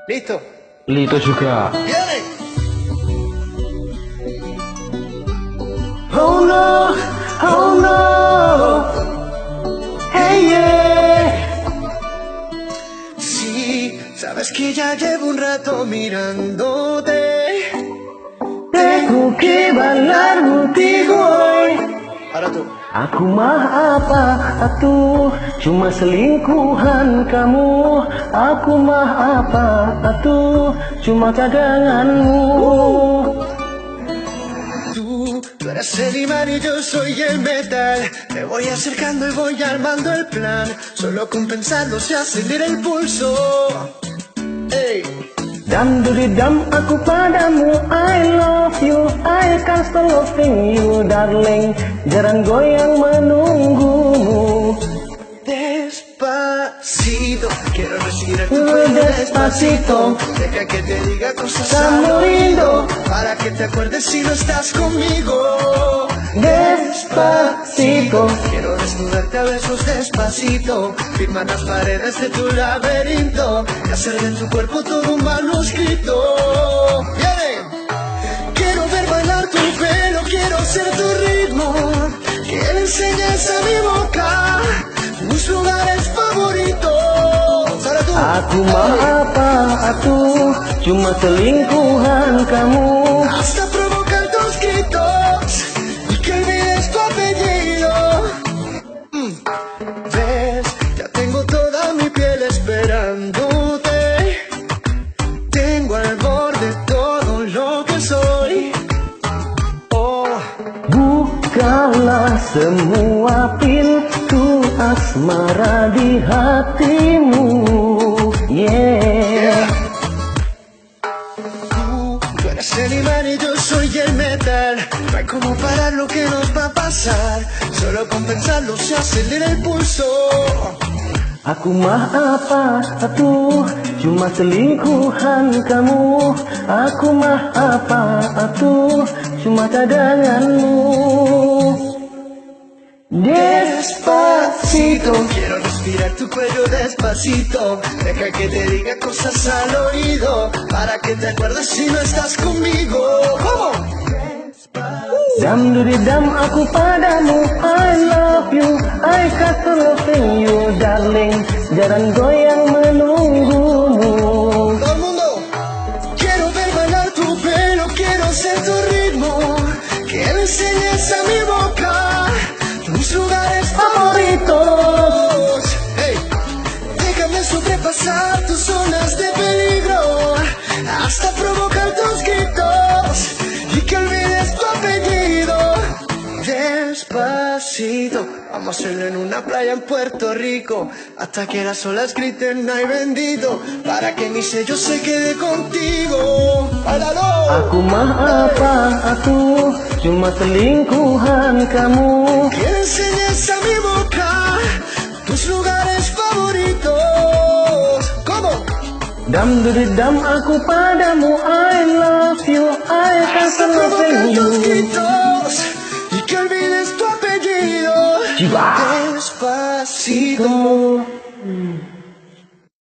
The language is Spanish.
¿Listo? Listo juga. ¡Viene! Oh no, oh no, hey yeah. Sí, sabes que ya llevo un rato mirándote. Tengo que bailar contigo hoy. Ahora tú. Aku mah apa atuh, cuma selingkuhan kamu. Aku mah apa atuh, cuma cadanganmu. Tú eres el imán y yo soy el metal. Me voy acercando y voy armando el plan. Solo con pensarlo se acelera el pulso. Ey. Dam duri dam aku padamu, I love you, I can't stop loving you darling. Jarang goyang menunggumu. Despacito, quiero respirar tu cuello despacito. Deja que te diga cosas Tan al oído, lindo. para que te acuerdes si no estás conmigo. Despacito. Quiero desnudarte a besos despacito, firmar las paredes de tu laberinto y hacer de tu cuerpo todo un manuscrito. ¡Viene! Quiero ver bailar tu pelo, quiero ser tu ritmo, que le enseñes a mi boca tus lugares favoritos. Ahora tú. Aku mah apa atuh, cuma selingkuhan kamu. Hasta provocar tus gritos y que olvides tu apellido. Ves, ya tengo toda mi piel esperándote. Tengo al borde todo lo que soy. Oh, Bukalah semua pintu asmara di hatimu. Yeah. tú eres el imán y yo soy el metal. No hay como parar lo que nos va a pasar. Solo con pensarlo se acelera el pulso. Aku mah apa atuh, cuma selingkuhan kamu. Aku mah apa atuh, cuma cadanganmu. Despacito. Quiero respirar tu cuello despacito. Deja que te diga cosas al oído, para que te acuerdes si no estás conmigo. ¿Cómo? Dam duri dam aku padamu, I love you, I can't stop loving you darling. Jarang goyang menunggumu. Todo el mundo. Quiero ver bailar tu pelo, quiero ser tu ritmo, que le enseñes a mi boca tus lugares favoritos. Hey, déjame sobrepasar tus zonas de peligro, hasta provocar tus gritos y que olvides tu apellido. Despacito, vamos a hacerlo en una playa en Puerto Rico, hasta que las olas griten ay bendito, para que mi sello se quede contigo. ¡Báilalo! Aku mah apa atuh, cuma selingkuhan kamu. Que le enseñes a mi boca tus lugares favoritos. ¿Cómo? Dam duri dam aku padamu, I love you, I can't Hasta stop provocar loving tus you. gritos y que olvides tu apellido. Chiva. Despacito.